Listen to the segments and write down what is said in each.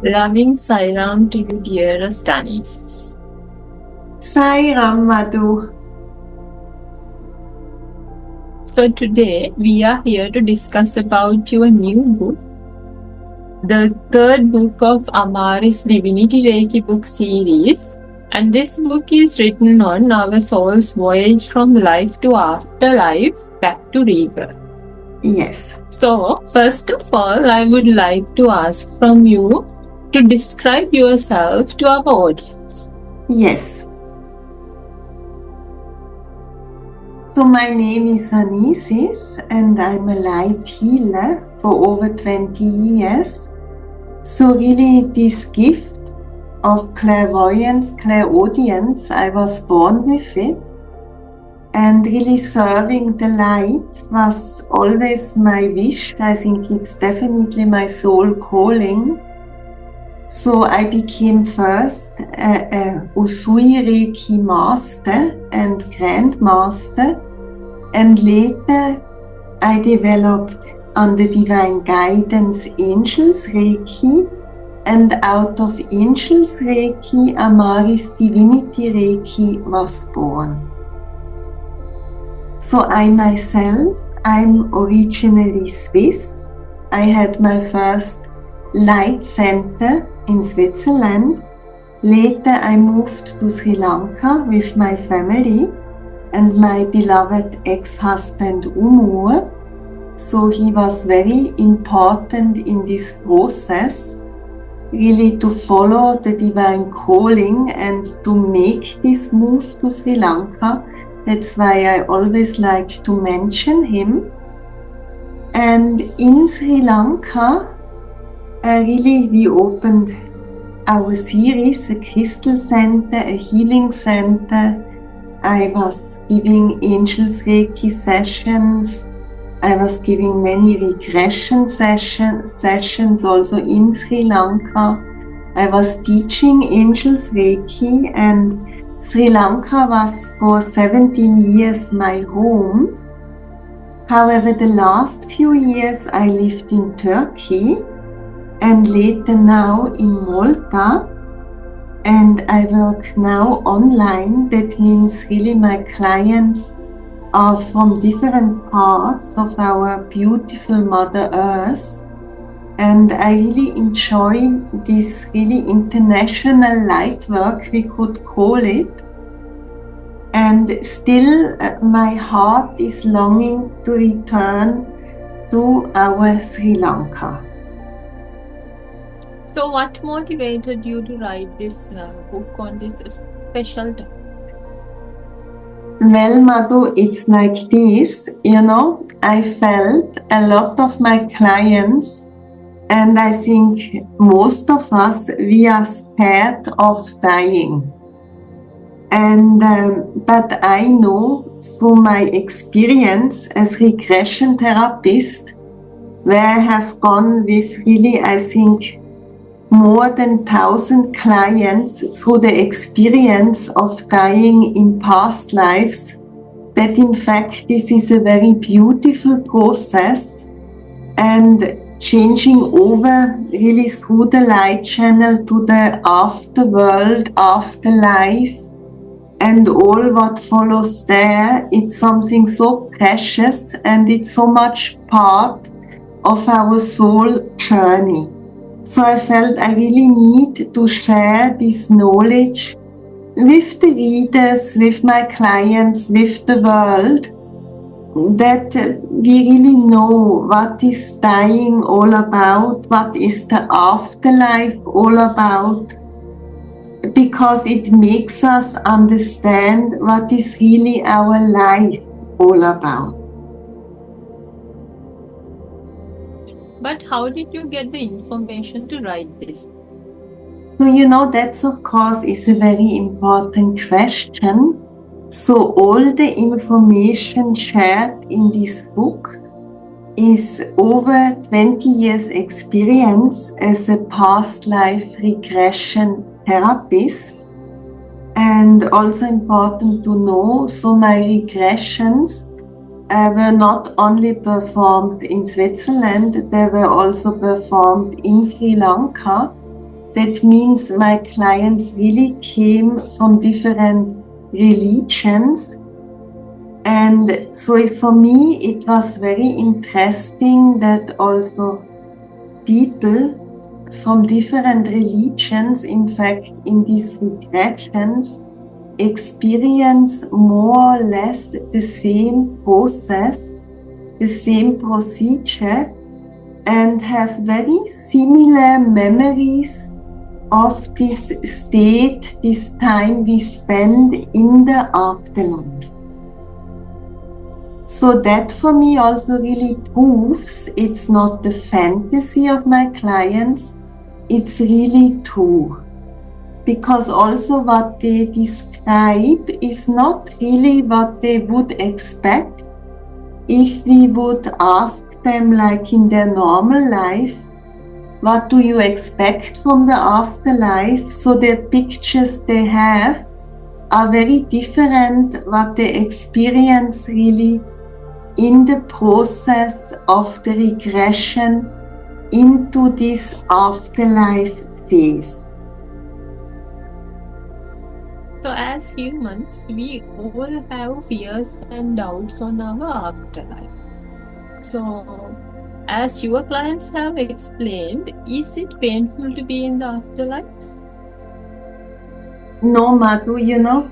Loving Sairam to you, dearest Anisis. Sairam, Madhu. So today we are here to discuss about your new book, the third book of Amaris Divinity Reiki book series. And this book is written on our soul's voyage from life to afterlife, back to rebirth. Yes. So, first of all, I would like to ask from you to describe yourself to our audience. Yes. So my name is Anisis and I'm a light healer for over 20 years. So really this gift of clairvoyance, clairaudience, I was born with it. And really serving the light was always my wish. I think it's definitely my soul calling. So I became first a Usui Reiki master and grandmaster, and later I developed under divine guidance Angels Reiki, and out of Angels Reiki, Amaris Divinity Reiki was born. So I myself, I'm originally Swiss. I had my first light center in Switzerland. Later I moved to Sri Lanka with my family and my beloved ex-husband Umur. So he was very important in this process, really to follow the divine calling and to make this move to Sri Lanka. That's why I always like to mention him. And in Sri Lanka, really we opened our series, a crystal center, a healing center. I was giving Angels Reiki sessions. I was giving many regression sessions also in Sri Lanka. I was teaching Angels Reiki, and Sri Lanka was for 17 years my home. However, the last few years I lived in Turkey and later now in Malta, and I work now online. That means really my clients are from different parts of our beautiful Mother Earth. And I really enjoy this really international light work, we could call it. And still my heart is longing to return to our Sri Lanka. So what motivated you to write this book on this special topic? Well, Madhu, it's like this, I felt a lot of my clients, and I think most of us, we are scared of dying. And but I know through my experience as regression therapist, where I have gone with really, I think, more than 1,000 clients through the experience of dying in past lives, that in fact this is a very beautiful process, and changing over really through the light channel to the afterworld, afterlife, and all what follows there, it's something so precious and it's so much part of our soul journey. So I felt I really need to share this knowledge with the readers, with my clients, with the world, that we really know what is dying all about, what is the afterlife all about, because it makes us understand what is really our life all about. But how did you get the information to write this? So, that's of course is a very important question. So all the information shared in this book is over 20 years experience as a past life regression therapist. And also important to know, so my regressions were not only performed in Switzerland, they were also performed in Sri Lanka. That means my clients really came from different religions. And so for me, it was very interesting that also people from different religions, in fact, in these regressions, experience more or less the same process, the same procedure, and have very similar memories of this state, this time we spend in the afterlife. So that for me also really proves it's not the fantasy of my clients, it's really true. Because also what they describe is not really what they would expect if we would ask them, like in their normal life, what do you expect from the afterlife? So the pictures they have are very different what they experience really in the process of the regression into this afterlife phase. So as humans, we all have fears and doubts on our afterlife. So as your clients have explained, is it painful to be in the afterlife? No, Madhu,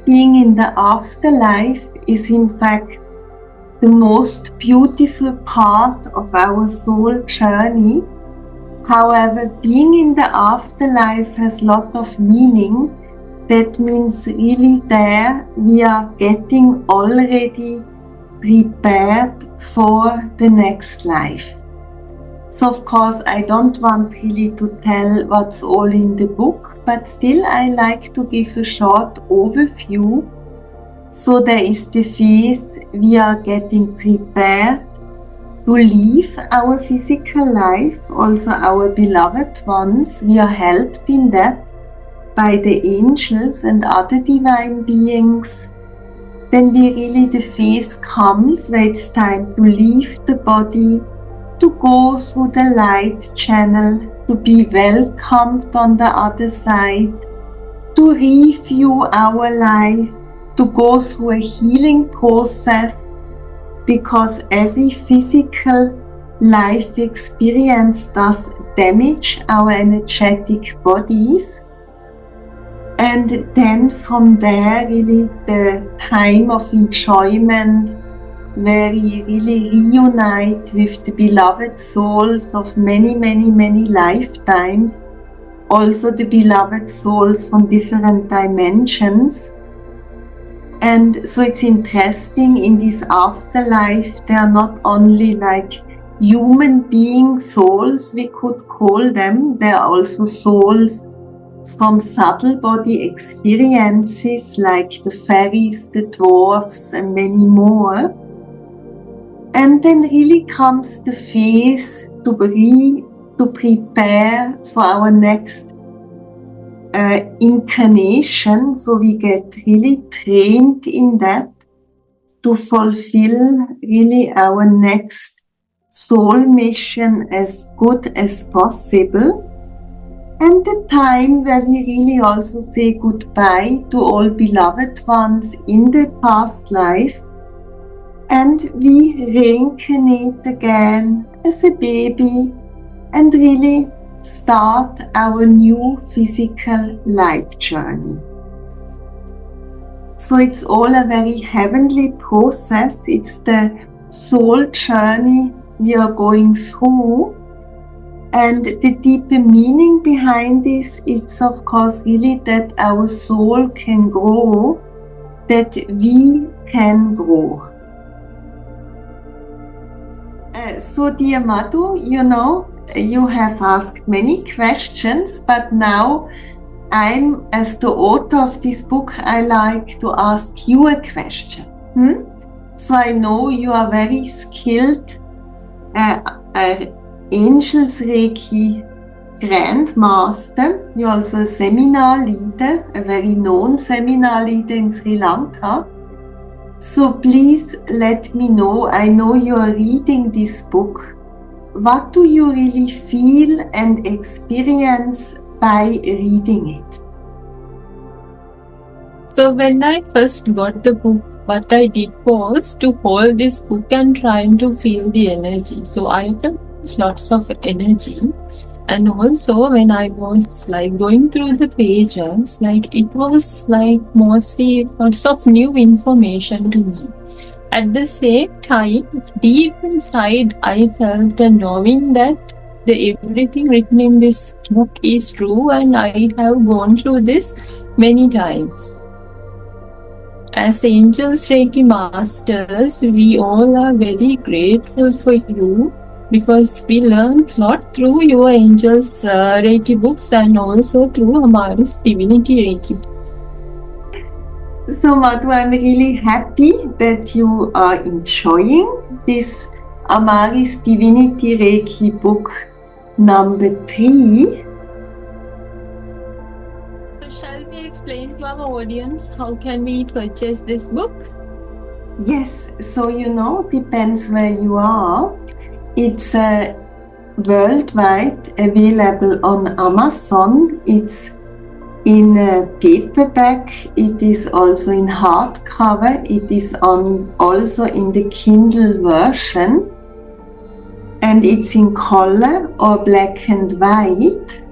being in the afterlife is in fact the most beautiful part of our soul journey. However, being in the afterlife has a lot of meaning. That means really there we are getting already prepared for the next life. So of course I don't want really to tell what's all in the book, but still I like to give a short overview. So there is the phase we are getting prepared to leave our physical life, also our beloved ones. We are helped in that by the angels and other divine beings. Then the phase comes where it's time to leave the body, to go through the light channel, to be welcomed on the other side, to review our life, to go through a healing process, because every physical life experience does damage our energetic bodies. And then from there, really the time of enjoyment, where we really reunite with the beloved souls of many, many, many lifetimes, also the beloved souls from different dimensions. And so it's interesting, in this afterlife, they are not only like human being souls, we could call them, they are also souls from subtle body experiences like the fairies, the dwarfs, and many more. And then really comes the phase to prepare for our next incarnation. So we get really trained in that to fulfill really our next soul mission as good as possible. And the time where we really also say goodbye to all beloved ones in the past life, and we reincarnate again as a baby and really start our new physical life journey. So it's all a very heavenly process. It's the soul journey we are going through. And the deeper meaning behind this, it's of course really that our soul can grow, that we can grow. So dear Madhu, you have asked many questions, but now as the author of this book, I like to ask you a question. So I know you are very skilled Angels Reiki Grandmaster. You're also a seminar leader, a very known seminar leader in Sri Lanka. So please let me know, I know you are reading this book, what do you really feel and experience by reading it. So when I first got the book, what I did was to hold this book and trying to feel the energy. So I felt lots of energy. And also when I was like going through the pages, like it was like mostly lots of new information to me. At the same time, deep inside, I felt a knowing that everything written in this book is true, and I have gone through this many times. As angels Reiki masters, we all are very grateful for you because we learned a lot through your angels Reiki books and also through Amaris Divinity Reiki books. So Madhu, I'm really happy that you are enjoying this Amaris Divinity Reiki book number 3. So shall we explain to our audience how can we purchase this book? Yes, so depends where you are. It's worldwide available on Amazon. It's in a paperback. It is also in hardcover. It is also in the Kindle version. And it's in color or black and white.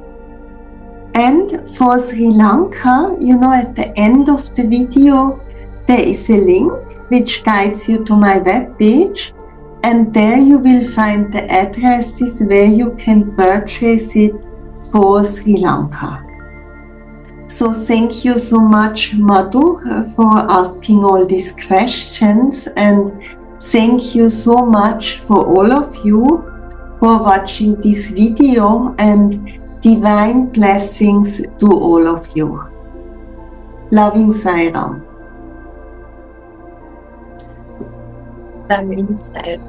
And for Sri Lanka, at the end of the video, there is a link which guides you to my webpage, and there you will find the addresses where you can purchase it for Sri Lanka. So thank you so much, Madhu, for asking all these questions, and thank you so much for all of you for watching this video, and divine blessings to all of you. Loving Sairam. Loving Sairam.